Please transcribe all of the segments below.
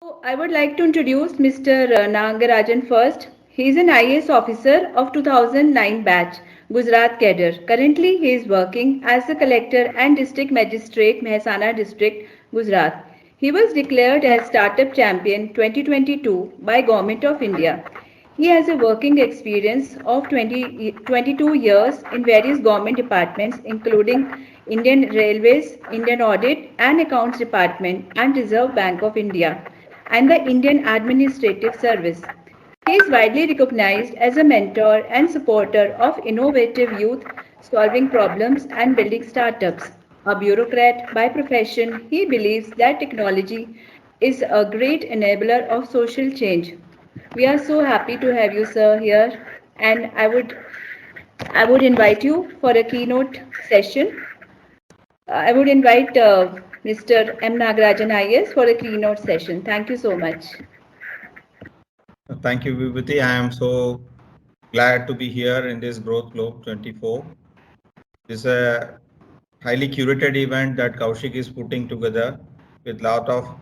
So I would like to introduce Mr. Nagarajan first. He is an IAS officer of 2009 batch, Gujarat cadre. Currently, he is working as the collector and district magistrate, Mehsana district, Gujarat. He was declared as Startup Champion 2022 by Government of India. He has a working experience of 22 years in various government departments, including Indian Railways, Indian Audit and Accounts Department, and Reserve Bank of India, and the Indian Administrative Service. He is widely recognized as a mentor and supporter of innovative youth solving problems and building startups. A bureaucrat by profession, he believes that technology is a great enabler of social change. We are so happy to have you, sir, here, and I would invite you for a keynote session. I would invite Mr. M. Nagarajan IS for a keynote session. Thank you so much. Thank you, Vibhuti. I am so glad to be here in this Growth Globe 24. This is a highly curated event that Kaushik is putting together with lot of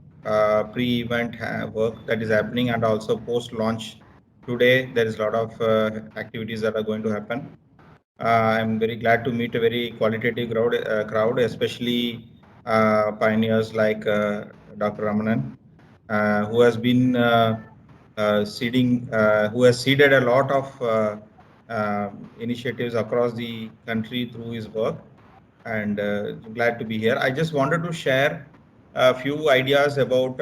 pre-event work that is happening, and also post-launch. Today, there is a lot of activities that are going to happen. I'm very glad to meet a very qualitative crowd, especially pioneers like Dr. Ramanan, who has been who has seeded a lot of initiatives across the country through his work, and glad to be here. I just wanted to share a few ideas about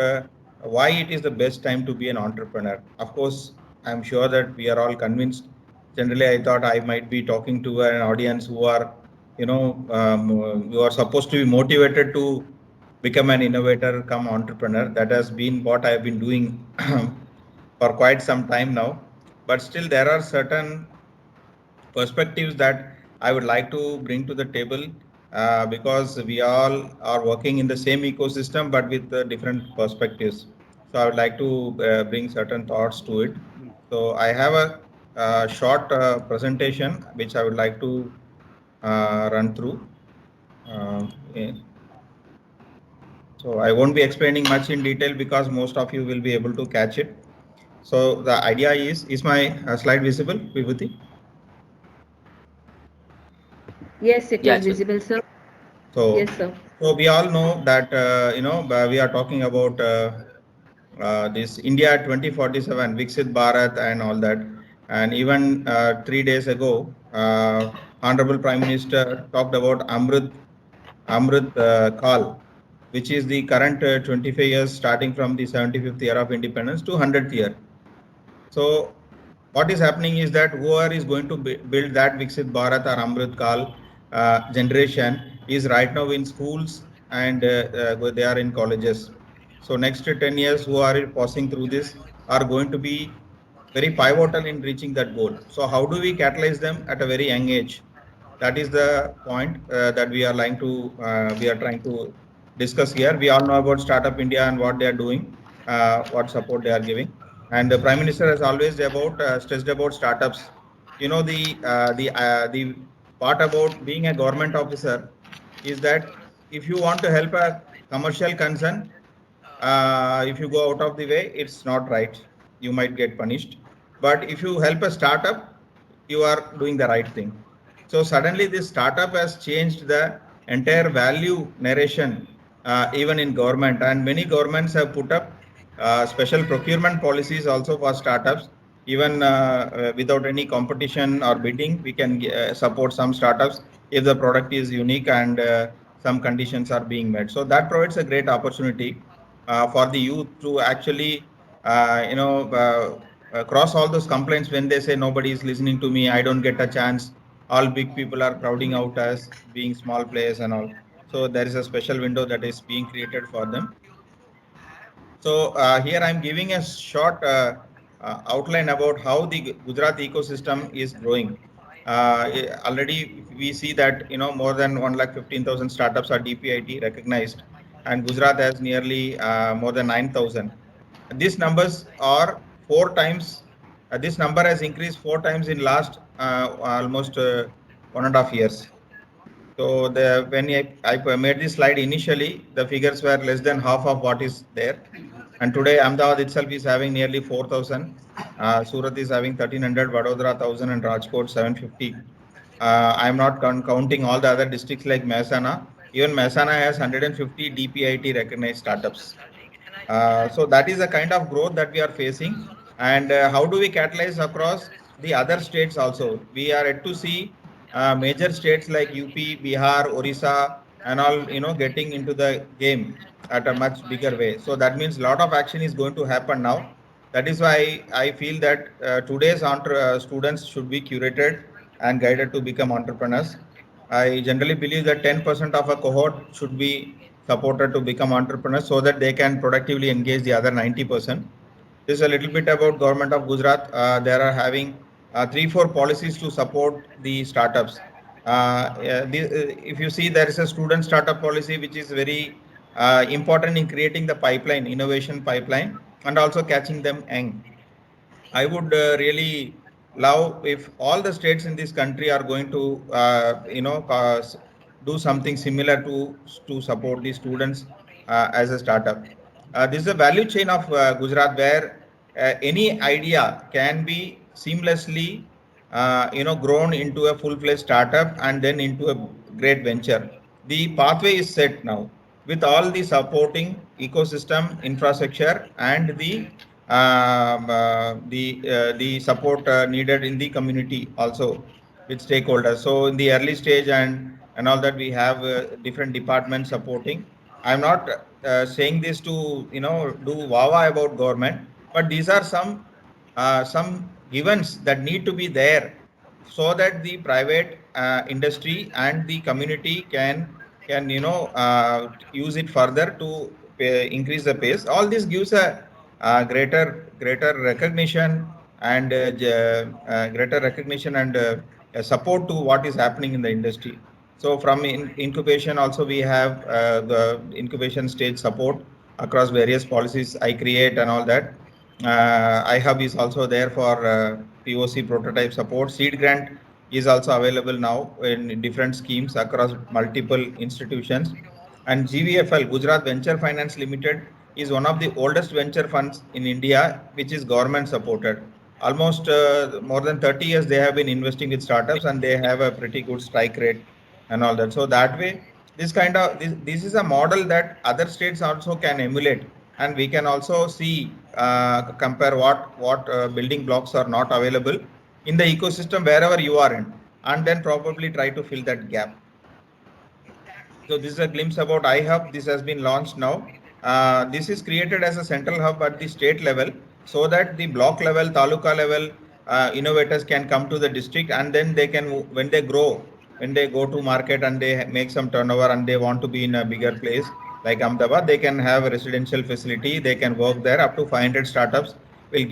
why it is the best time to be an entrepreneur. Of course, I'm sure that we are all convinced. Generally, I thought I might be talking to an audience who are, who are supposed to be motivated to become an innovator, come entrepreneur. That has been what I've been doing for quite some time now. But still, there are certain perspectives that I would like to bring to the table because we all are working in the same ecosystem but with different perspectives. So I would like to bring certain thoughts to it. So I have a short presentation which I would like to run through. Yeah. So I won't be explaining much in detail because most of you will be able to catch it. So the idea is my slide visible, Vibhuti? Yes, it is Yeah, it's visible, sir. So, Yes, sir. so we all know that we are talking about this India 2047, Viksit Bharat, and all that. And even 3 days ago, Honorable Prime Minister talked about Amrit Kal, which is the current 25 years starting from the 75th year of independence to 100th year. So what is happening is that whoever is going to build that Viksit Bharat or Amrit Kal generation is right now in schools, and they are in colleges. So next 10 years who are passing through this are going to be very pivotal in reaching that goal. So how do we catalyze them at a very young age? That is the point that we are trying to discuss here. We all know about Startup India and what they are doing, what support they are giving, and the Prime Minister has always stressed about startups. You know, the part about being a government officer is that if you want to help a commercial concern, if you go out of the way, it's not right. You might get punished. But if you help a startup, you are doing the right thing. So suddenly this startup has changed the entire value narration, even in government. And many governments have put up special procurement policies also for startups. Even without any competition or bidding, we can support some startups if the product is unique and some conditions are being met. So that provides a great opportunity for the youth to actually, cross all those complaints when they say nobody is listening to me, I don't get a chance. All big people are crowding out us, being small players and all. So there is a special window that is being created for them. So here I'm giving a short outline about how the Gujarat ecosystem is growing. Already we see that more than 1,15,000 startups are DPIT recognized, and Gujarat has nearly more than 9,000. These numbers are four times. This number has increased four times in last almost 1.5 years. So when I made this slide initially, the figures were less than half of what is there. And today Ahmedabad itself is having nearly 4,000. Surat is having 1,300, Vadodara 1,000, and Rajkot 750. I'm not counting all the other districts like Mehsana. Even Mehsana has 150 DPIT recognized startups. So that is the kind of growth that we are facing. And how do we catalyze across the other states also? We are yet to see major states like UP, Bihar, Orissa, and all, getting into the game at a much bigger way. So that means a lot of action is going to happen now. That is why I feel that today's students should be curated and guided to become entrepreneurs. I generally believe that 10% of a cohort should be supported to become entrepreneurs so that they can productively engage the other 90%. This is a little bit about government of Gujarat. They are having three, four policies to support the startups. If you see, there is a student startup policy which is very important in creating the pipeline, innovation pipeline, and also catching them young. I would really love if all the states in this country are going to, do something similar to support the students as a startup. This is a value chain of Gujarat where any idea can be seamlessly, grown into a full-fledged startup and then into a great venture. The pathway is set now with all the supporting ecosystem infrastructure and the support needed in the community also with stakeholders. So in the early stage and all that we have different departments supporting. I'm not saying this to do wawa about government, but these are some givens that need to be there so that the private industry and the community can use it further to increase the pace. All this gives a greater recognition and greater recognition and support to what is happening in the industry. So from incubation also we have the incubation stage support across various policies I create and all that. iHub is also there for POC prototype support. Seed grant is also available now in different schemes across multiple institutions. And GVFL, Gujarat Venture Finance Limited, is one of the oldest venture funds in India, which is government supported. Almost more than 30 years they have been investing with startups and they have a pretty good strike rate and all that. So that way, this is a model that other states also can emulate, and we can also see compare what building blocks are not available in the ecosystem wherever you are in, and then probably try to fill that gap. So this is a glimpse about iHub. This has been launched now. This is created as a central hub at the state level so that the block level, taluka level innovators can come to the district, and then they can, when they grow, when they go to market and they make some turnover and they want to be in a bigger place like Ahmedabad, they can have a residential facility. They can work there. Up to 500 startups will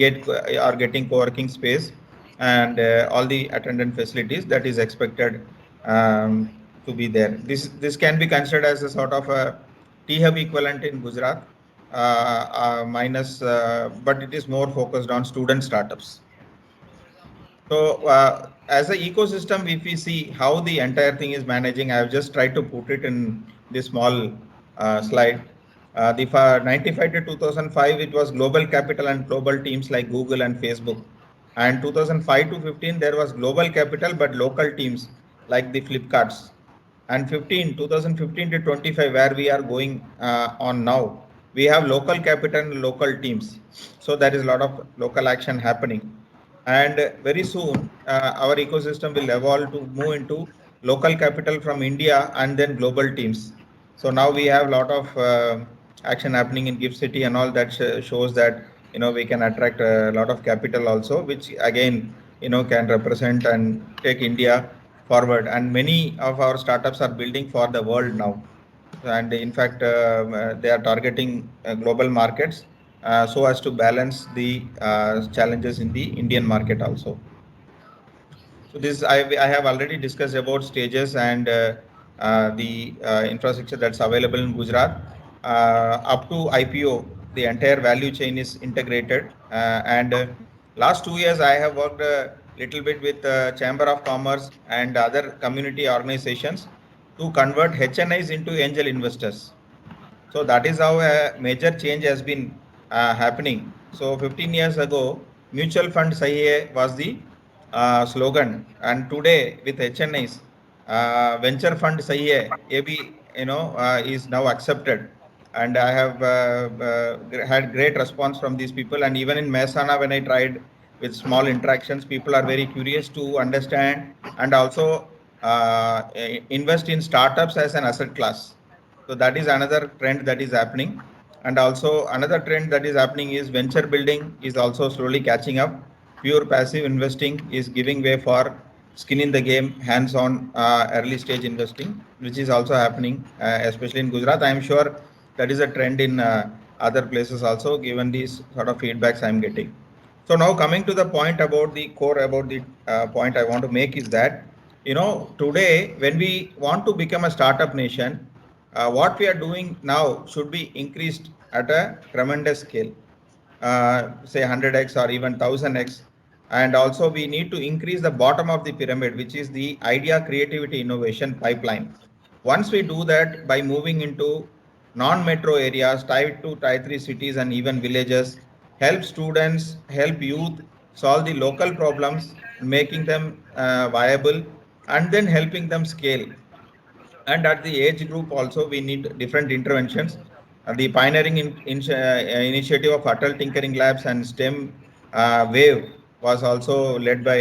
are getting co-working space and all the attendant facilities that is expected to be there. This can be considered as a sort of a T-hub equivalent in Gujarat, but it is more focused on student startups. So as an ecosystem, if we see how the entire thing is managing, I have just tried to put it in this small slide. The 95 to 2005, it was global capital and global teams like Google and Facebook. And 2005 to 15, there was global capital but local teams like the Flipkarts. And 2015 to 25, where we are going on now, we have local capital and local teams. So there is a lot of local action happening. And very soon, our ecosystem will evolve to move into local capital from India and then global teams. So now we have a lot of action happening in Gift City and all that shows that we can attract a lot of capital also, which again can represent and take India forward. And many of our startups are building for the world now. And in fact, they are targeting global markets so as to balance the challenges in the Indian market also. So this I have already discussed about stages and the infrastructure that's available in Gujarat. Up to IPO, the entire value chain is integrated. And last 2 years, I have worked a little bit with Chamber of Commerce and other community organizations to convert HNIs into angel investors. So that is how a major change has been happening. So 15 years ago, mutual fund sahi hai was the slogan, and today with HNIs, venture fund sahi hai, AB, is now accepted, and I have had great response from these people. And even in Mehsana, when I tried with small interactions, people are very curious to understand and also invest in startups as an asset class. So that is another trend that is happening. And also another trend that is happening is venture building is also slowly catching up. Pure passive investing is giving way for skin in the game, hands-on early stage investing, which is also happening, especially in Gujarat. I am sure that is a trend in other places also, given these sort of feedbacks I am getting. So now coming to the point about the core, about the point I want to make is that, today when we want to become a startup nation, what we are doing now should be increased at a tremendous scale, say 100x or even 1000x. And also we need to increase the bottom of the pyramid, which is the idea, creativity, innovation pipeline. Once we do that by moving into non-metro areas, tied to tier 3 cities and even villages, help students, help youth solve the local problems, making them viable, and then helping them scale. And at the age group also we need different interventions. The pioneering initiative of Atal Tinkering Labs and STEM Wave was also led by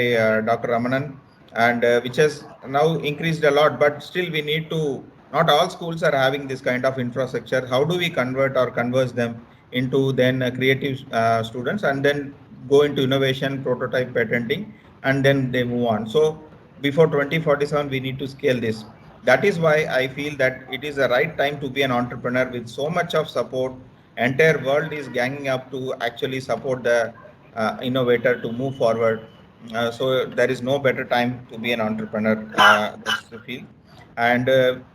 Dr. Ramanan, and which has now increased a lot, but still we need to, not all schools are having this kind of infrastructure. How do we convert or converse them into then creative students, and then go into innovation, prototype, patenting, and then they move on. So before 2047 we need to scale this. That is why I feel that it is the right time to be an entrepreneur with so much of support. Entire world is ganging up to actually support the innovator to move forward. So there is no better time to be an entrepreneur. That's the feel. And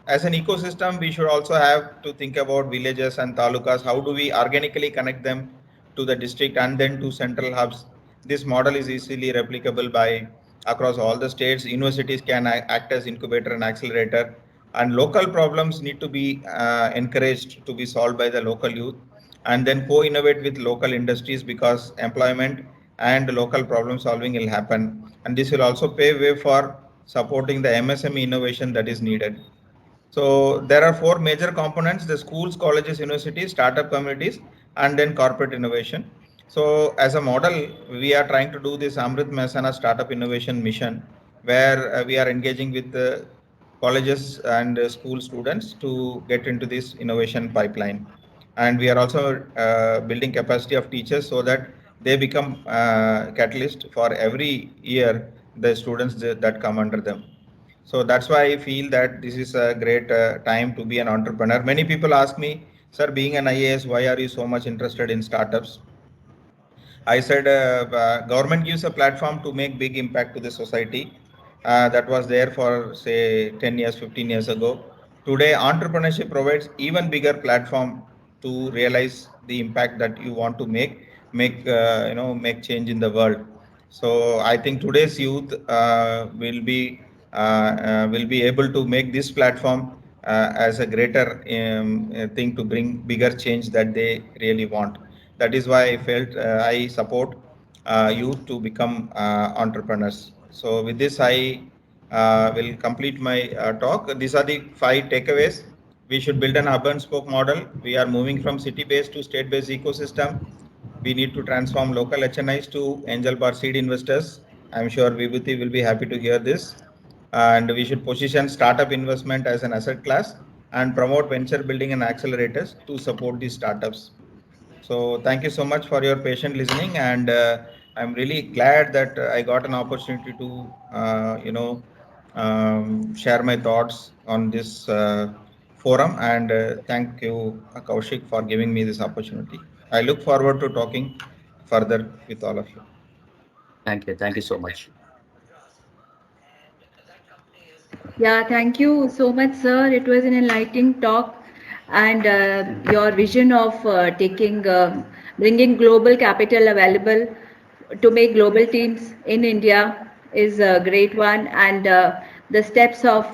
as an ecosystem, we should also have to think about villages and talukas. How do we organically connect them to the district and then to central hubs? This model is easily replicable by across all the states. Universities can act as incubator and accelerator, and local problems need to be encouraged to be solved by the local youth, and then co-innovate with local industries, because employment and local problem solving will happen. And this will also pave way for supporting the MSME innovation that is needed. So there are four major components: the schools, colleges, universities, startup communities, and then corporate innovation. So as a model, we are trying to do this Amrit Mehsana Startup Innovation Mission, where we are engaging with the colleges and school students to get into this innovation pipeline. And we are also building capacity of teachers so that they become catalyst for every year the students that come under them. So that's why I feel that this is a great time to be an entrepreneur. Many people ask me, sir, being an IAS, why are you so much interested in startups? I said, government gives a platform to make big impact to the society. That was there for say 10 years, 15 years ago. Today, entrepreneurship provides even bigger platform to realize the impact that you want to make change in the world. So I think today's youth will be able to make this platform as a greater thing to bring bigger change that they really want. That is why I felt I support youth to become entrepreneurs. So with this, I will complete my talk. These are the five takeaways. We should build an hub and spoke model. We are moving from city-based to state-based ecosystem. We need to transform local HNIs to angel bar seed investors. I'm sure Vibhuti will be happy to hear this. And we should position startup investment as an asset class and promote venture building and accelerators to support these startups. So thank you so much for your patient listening, and I'm really glad that I got an opportunity to, share my thoughts on this forum. And thank you, Kaushik, for giving me this opportunity. I look forward to talking further with all of you. Thank you. Thank you so much. Yeah, thank you so much, sir. It was an enlightening talk, and your vision of bringing global capital available to make global teams in India is a great one. And the steps of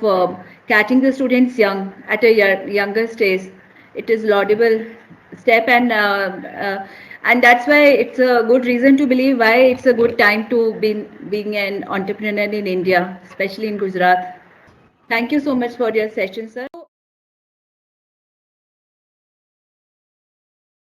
catching the students young at a younger stage, it is laudable, step, and that's why it's a good reason to believe why it's a good time to being an entrepreneur in India, especially in Gujarat. Thank you so much for your session, sir.